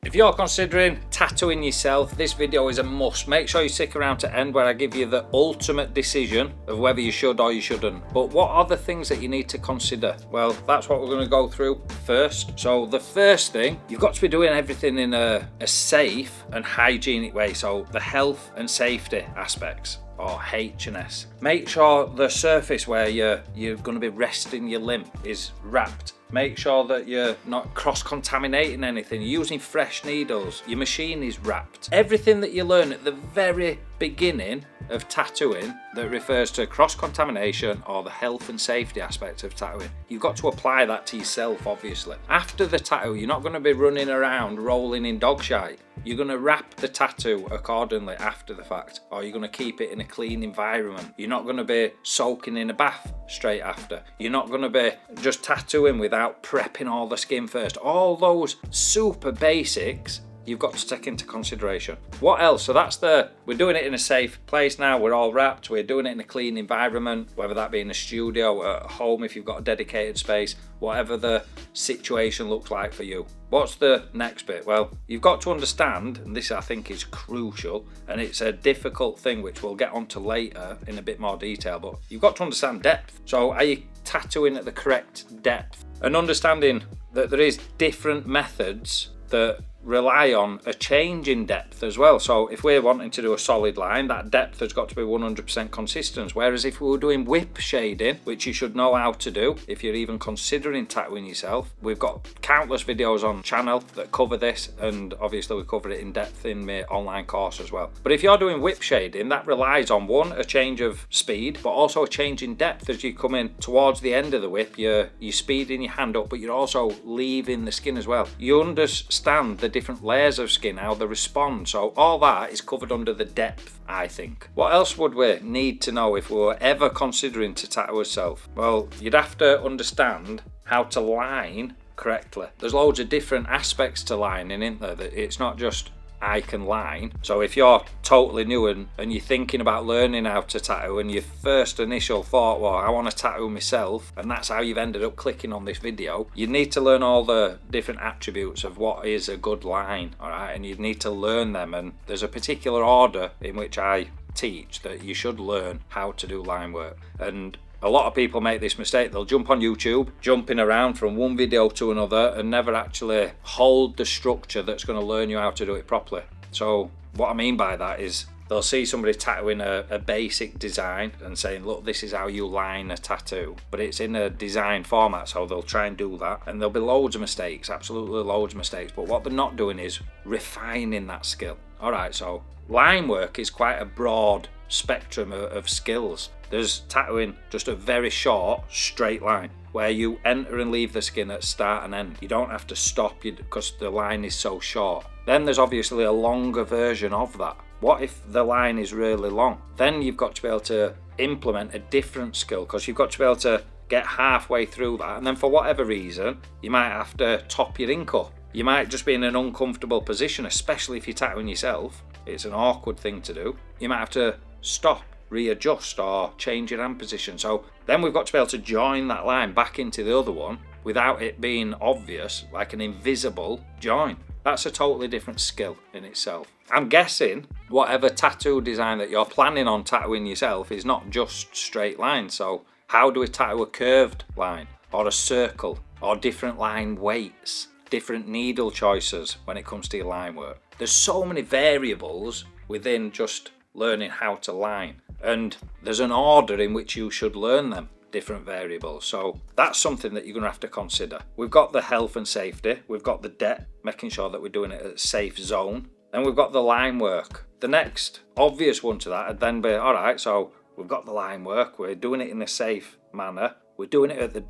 If you're considering tattooing yourself, this video is a must. Make sure you stick around to end where I give you the ultimate decision of whether you should or you shouldn't. But what are the things that you need to consider? Well, that's what we're going to go through first. So the first thing, you've got to be doing everything in a safe and hygienic way. So the health and safety aspects, or H&S. Make sure the surface where you're going to be resting your limb is wrapped. Make sure that you're not cross-contaminating anything. You're using fresh needles. Your machine is wrapped. Everything that you learn at the very beginning of tattooing that refers to cross-contamination or the health and safety aspect of tattooing, you've got to apply that to yourself, obviously. After the tattoo, you're not going to be running around rolling in dog shite. You're going to wrap the tattoo accordingly after the fact, or you're going to keep it in a clean environment. You're not going to be soaking in a bath straight after. You're not going to be just tattooing without prepping all the skin first. All those super basics you've got to take into consideration. What else? So that's we're doing it in a safe place now. We're all wrapped. We're doing it in a clean environment, whether that be in a studio, at home if you've got a dedicated space, whatever the situation looks like for you. What's the next bit? Well, you've got to understand, and this I think is crucial, and it's a difficult thing which we'll get onto later in a bit more detail, but you've got to understand depth. So are you tattooing at the correct depth? And understanding that there is different methods that rely on a change in depth as well. So if we're wanting to do a solid line, that depth has got to be 100% consistent. Whereas if we were doing whip shading, which you should know how to do if you're even considering tattooing yourself, we've got countless videos on channel that cover this, and obviously we cover it in depth in my online course as well. But if you're doing whip shading, that relies on one, a change of speed, but also a change in depth. As you come in towards the end of the whip, you're speeding your hand up, but you're also leaving the skin as well. You understand the different layers of skin, how they respond. So all that is covered under the depth, I think. What else would we need to know if we were ever considering to tattoo ourselves? Well, you'd have to understand how to line correctly. There's loads of different aspects to lining, isn't there? That it's not just I can line. So if you're totally new and you're thinking about learning how to tattoo, and your first initial thought, well, I want to tattoo myself, and that's how you've ended up clicking on this video, you need to learn all the different attributes of what is a good line, all right? And you need to learn them, and there's a particular order in which I teach that you should learn how to do line work. And a lot of people make this mistake. They'll jump on YouTube, jumping around from one video to another, and never actually hold the structure that's going to learn you how to do it properly. So what I mean by that is they'll see somebody tattooing a basic design and saying, look, this is how you line a tattoo, but it's in a design format, so they'll try and do that, and there'll be loads of mistakes, absolutely loads of mistakes, but what they're not doing is refining that skill. All right, so line work is quite a broad spectrum of skills. There's tattooing just a very short straight line where you enter and leave the skin at start and end. You don't have to stop because the line is so short. Then there's obviously a longer version of that. What if the line is really long? Then you've got to be able to implement a different skill, because you've got to be able to get halfway through that, and then for whatever reason you might have to top your ink up. You might just be in an uncomfortable position, especially if you're tattooing yourself. It's an awkward thing to do. You might have to stop, readjust, or change your hand position. So then we've got to be able to join that line back into the other one without it being obvious, like an invisible join. That's a totally different skill in itself. I'm guessing whatever tattoo design that you're planning on tattooing yourself is not just straight lines. So how do we tattoo a curved line or a circle, or different line weights, different needle choices when it comes to your line work? There's so many variables within just learning how to line, and there's an order in which you should learn them, different variables. So that's something that you're going to have to consider. We've got the health and safety, we've got the depth, making sure that we're doing it at a safe zone, and we've got the line work. The next obvious one to that would then be, all right, so we've got the line work, we're doing it in a safe manner, we're doing it at the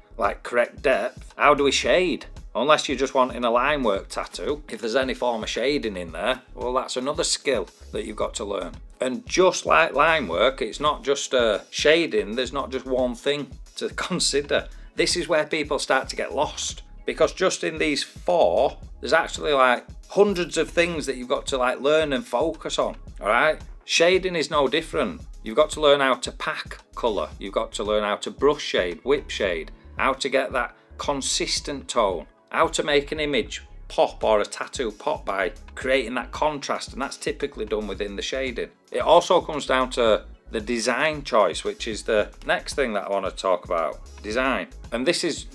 correct depth. How do we shade? Unless you're just wanting a line work tattoo, if there's any form of shading in there, well, that's another skill that you've got to learn. And just like line work, it's not just shading, there's not just one thing to consider. This is where people start to get lost, because just in these four, there's actually hundreds of things that you've got to learn and focus on, all right? Shading is no different. You've got to learn how to pack colour, you've got to learn how to brush shade, whip shade, how to get that consistent tone, how to make an image pop or a tattoo pop by creating that contrast, and that's typically done within the shading. It also comes down to the design choice, which is the next thing that I want to talk about. Design. And this is,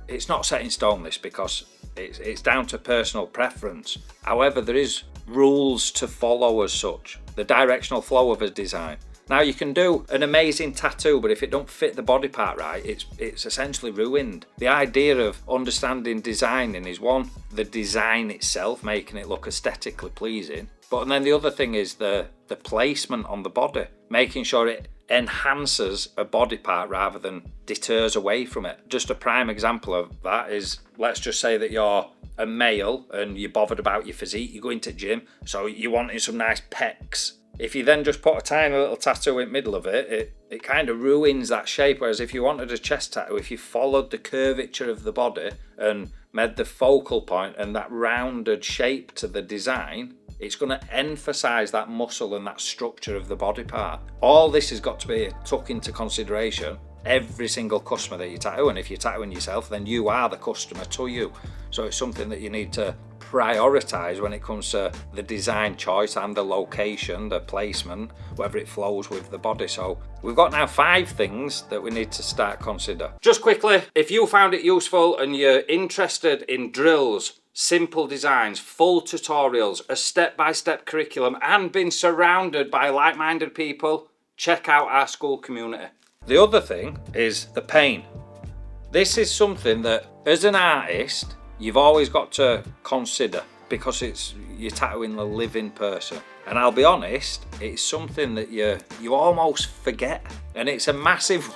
it's not set in stone, this, because it's down to personal preference. However, there is rules to follow as such. The directional flow of a design. Now, you can do an amazing tattoo, but if it don't fit the body part right, it's essentially ruined. The idea of understanding designing is one, the design itself, making it look aesthetically pleasing. But then the other thing is the placement on the body, making sure it enhances a body part rather than deters away from it. Just a prime example of that is, let's just say that you're a male and you're bothered about your physique, you're going to gym, so you're wanting some nice pecs. If you then just put a tiny little tattoo in the middle of it, it kind of ruins that shape. Whereas if you wanted a chest tattoo, if you followed the curvature of the body and made the focal point and that rounded shape to the design, it's going to emphasize that muscle and that structure of the body part. All this has got to be took into consideration every single customer that you tattoo, and if you're tattooing yourself, then you are the customer to you. So it's something that you need to prioritize when it comes to the design choice and the location, the placement, whether it flows with the body. So we've got now 5 things that we need to start consider. Just quickly, if you found it useful and you're interested in drills, simple designs, full tutorials, a step-by-step curriculum, and been surrounded by like-minded people, check out our school community. The other thing is the pain. This is something that, as an artist, you've always got to consider, because you're tattooing a living person. And I'll be honest, it's something that you almost forget, and it's a massive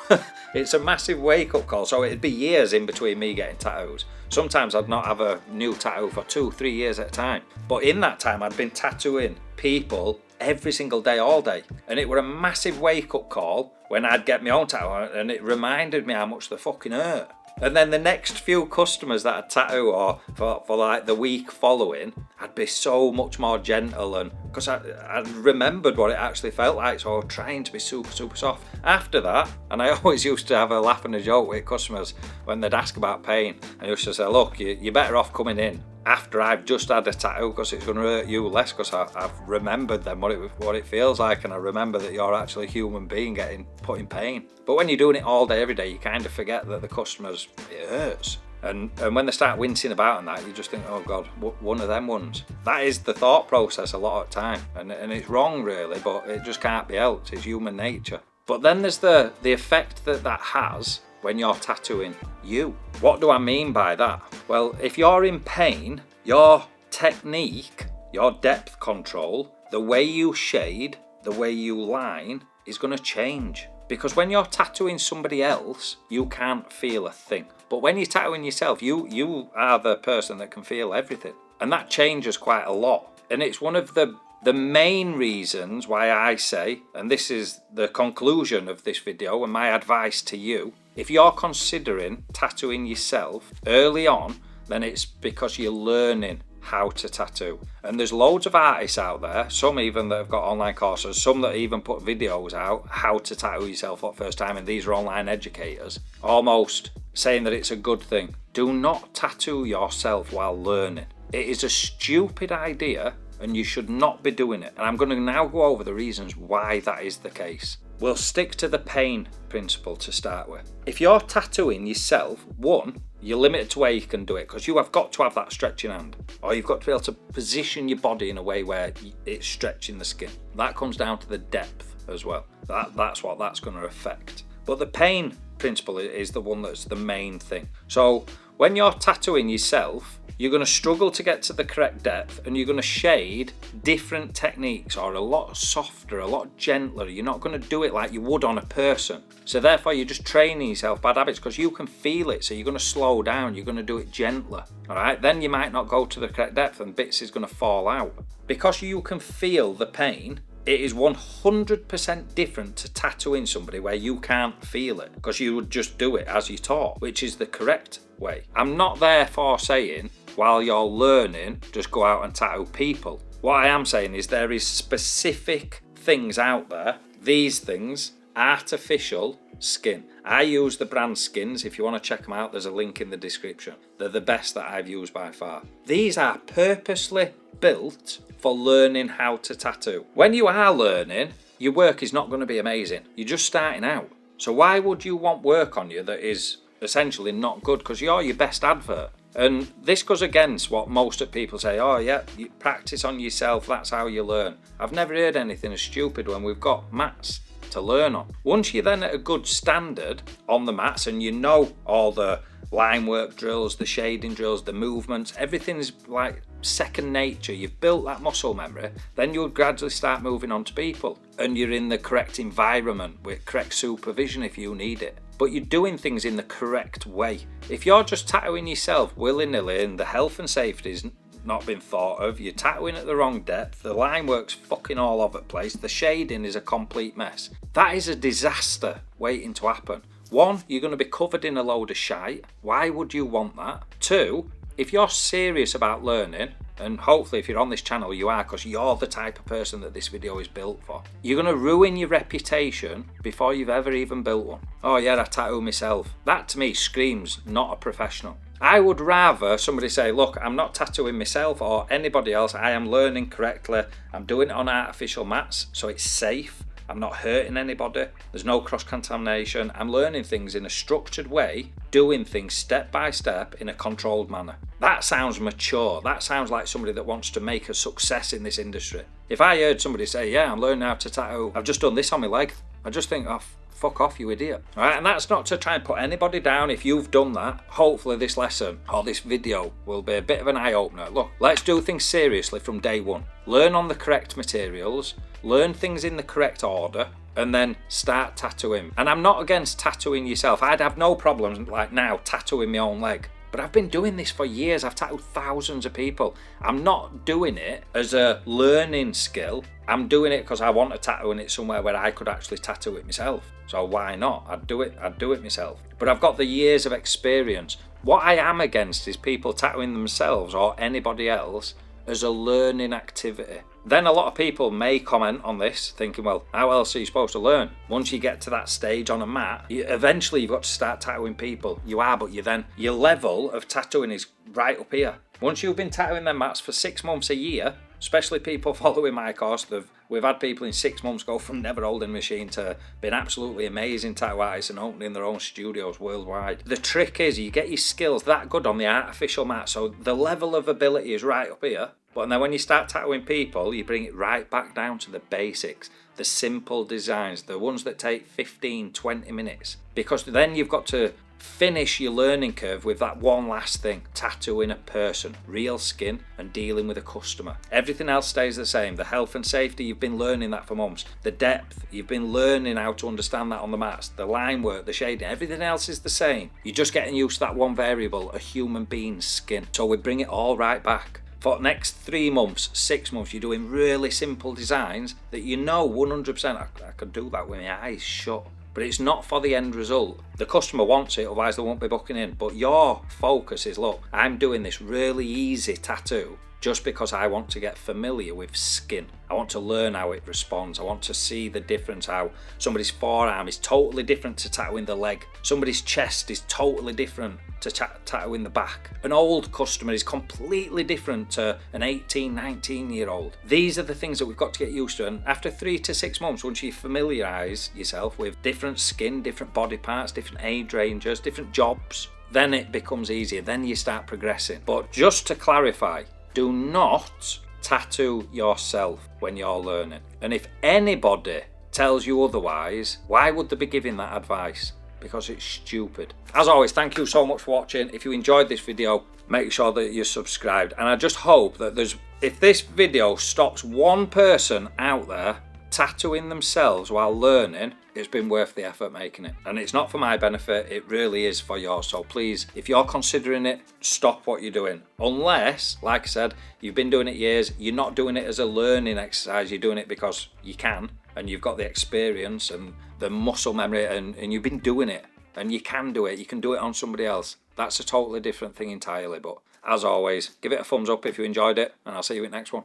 it's a massive wake-up call. So it'd be years in between me getting tattoos. Sometimes I'd not have a new tattoo for 2-3 years at a time, but in that time I'd been tattooing people every single day, all day, and it were a massive wake-up call when I'd get my own tattoo, and it reminded me how much they fucking hurt. And then the next few customers that I'd tattoo, or for like the week following, I'd be so much more gentle, and because I remembered what it actually felt like, so I was trying to be super, super soft. After that, and I always used to have a laugh and a joke with customers when they'd ask about pain. I used to say, look, you're better off coming in after I've just had a tattoo, because it's going to hurt you less, because I've remembered then what it feels like, and I remember that you're actually a human being put in pain. But when you're doing it all day, every day, you kind of forget that the customers, it hurts. And when they start wincing about and that, you just think, oh God, one of them ones. That is the thought process a lot of the time. And it's wrong really, but it just can't be helped. It's human nature. But then there's the effect that has when you're tattooing you. What do I mean by that? Well, if you're in pain, your technique, your depth control, the way you shade, the way you line is going to change. Because when you're tattooing somebody else, you can't feel a thing. But when you're tattooing yourself, you are the person that can feel everything. And that changes quite a lot. And it's one of the main reasons why I say, and this is the conclusion of this video and my advice to you, if you're considering tattooing yourself early on, then it's because you're learning how to tattoo. And there's loads of artists out there, some even that have got online courses, some that even put videos out how to tattoo yourself for the first time, and these are online educators, almost saying that it's a good thing. Do not tattoo yourself while learning. It is a stupid idea, and you should not be doing it. And I'm going to now go over the reasons why that is the case. We'll stick to the pain principle to start with. If you're tattooing yourself, one, you're limited to where you can do it, because you have got to have that stretching hand, or you've got to be able to position your body in a way where it's stretching the skin. That comes down to the depth as well. That's what that's going to affect. But the pain principle is the one that's the main thing. So when you're tattooing yourself, you're going to struggle to get to the correct depth, and you're going to shade different techniques, or a lot softer, a lot gentler. You're not going to do it like you would on a person. So therefore you're just training yourself bad habits, because you can feel it. So you're going to slow down, you're going to do it gentler. All right, then you might not go to the correct depth and bits is going to fall out. Because you can feel the pain, it is 100% different to tattooing somebody where you can't feel it, because you would just do it as you taught, which is the correct way. I'm not therefore saying while you're learning, just go out and tattoo people. What I am saying is there is specific things out there, these things, artificial Skin. I use the brand Skins. If you want to check them out, there's a link in the description. They're the best that I've used by far. These are purposely built for learning how to tattoo. When you are learning, your work is not going to be amazing. You're just starting out. So why would you want work on you that is essentially not good? Because you're your best advert. And this goes against what most people say, oh yeah, you practice on yourself, that's how you learn. I've never heard anything as stupid when we've got mats to learn on. Once you're then at a good standard on the mats and you know all the line work drills, the shading drills, the movements, everything's like second nature, you've built that muscle memory, then you'll gradually start moving on to people and you're in the correct environment with correct supervision if you need it. But you're doing things in the correct way. If you're just tattooing yourself willy-nilly and the health and safety's not been thought of, you're tattooing at the wrong depth, the line work's fucking all over the place, the shading is a complete mess, that is a disaster waiting to happen. One, you're going to be covered in a load of shite. Why would you want that? Two, if you're serious about learning, and hopefully if you're on this channel you are, because you're the type of person that this video is built for, you're going to ruin your reputation before you've ever even built one. Oh yeah, I tattoo myself. That to me screams not a professional. I would rather somebody say, look, I'm not tattooing myself or anybody else, I am learning correctly, I'm doing it on artificial mats so it's safe, I'm not hurting anybody, there's no cross-contamination, I'm learning things in a structured way, doing things step by step in a controlled manner. That sounds mature, that sounds like somebody that wants to make a success in this industry. If I heard somebody say, yeah, I'm learning how to tattoo, I've just done this on my leg, I just think, oh, fuck off, you idiot. All right, and that's not to try and put anybody down. If you've done that, hopefully this lesson or this video will be a bit of an eye-opener. Look, let's do things seriously from day one. Learn on the correct materials, learn things in the correct order, and then start tattooing. And I'm not against tattooing yourself. I'd have no problems like now tattooing my own leg. But I've been doing this for years. I've tattooed thousands of people. I'm not doing it as a learning skill. I'm doing it because I want to tattoo and it's somewhere where I could actually tattoo it myself. So why not? I'd do it myself. But I've got the years of experience. What I am against is people tattooing themselves or anybody else as a learning activity. Then a lot of people may comment on this thinking, well, how else are you supposed to learn? Once you get to that stage on a mat, eventually you've got to start tattooing people. You are, but your level of tattooing is right up here. Once you've been tattooing their mats for 6 months, a year, especially people following my course, we've had people in 6 months go from never holding a machine to being absolutely amazing tattoo artists and opening their own studios worldwide. The trick is you get your skills that good on the artificial mat, so the level of ability is right up here. But then when you start tattooing people, you bring it right back down to the basics, the simple designs, the ones that take 15, 20 minutes. Because then you've got to finish your learning curve with that one last thing, tattooing a person, real skin and dealing with a customer. Everything else stays the same. The health and safety, you've been learning that for months. The depth, you've been learning how to understand that on the mats. The line work, the shading, everything else is the same. You're just getting used to that one variable, a human being's skin. So we bring it all right back. For the next 3 months, 6 months, you're doing really simple designs that you know 100% I could do that with my eyes shut. But it's not for the end result. The customer wants it, otherwise they won't be booking in. But your focus is, look, I'm doing this really easy tattoo just because I want to get familiar with skin. I want to learn how it responds. I want to see the difference, how somebody's forearm is totally different to tattooing the leg. Somebody's chest is totally different to tattooing the back. An old customer is completely different to an 18, 19-year-old. These are the things that we've got to get used to. And after 3 to 6 months, once you familiarise yourself with different skin, different body parts, different age ranges, different jobs, then it becomes easier. Then you start progressing. But just to clarify, do not tattoo yourself when you're learning. And if anybody tells you otherwise, why would they be giving that advice? Because it's stupid. As always, thank you so much for watching. If you enjoyed this video, make sure that you're subscribed. And I just hope that if this video stops one person out there tattooing themselves while learning, it's been worth the effort making it. And it's not for my benefit, it really is for yours. So please, if you're considering it, stop what you're doing. Unless, like I said, you've been doing it years, you're not doing it as a learning exercise, you're doing it because you can, and you've got the experience and the muscle memory, and you've been doing it, and you can do it on somebody else. That's a totally different thing entirely. But as always, give it a thumbs up if you enjoyed it, and I'll see you in the next one.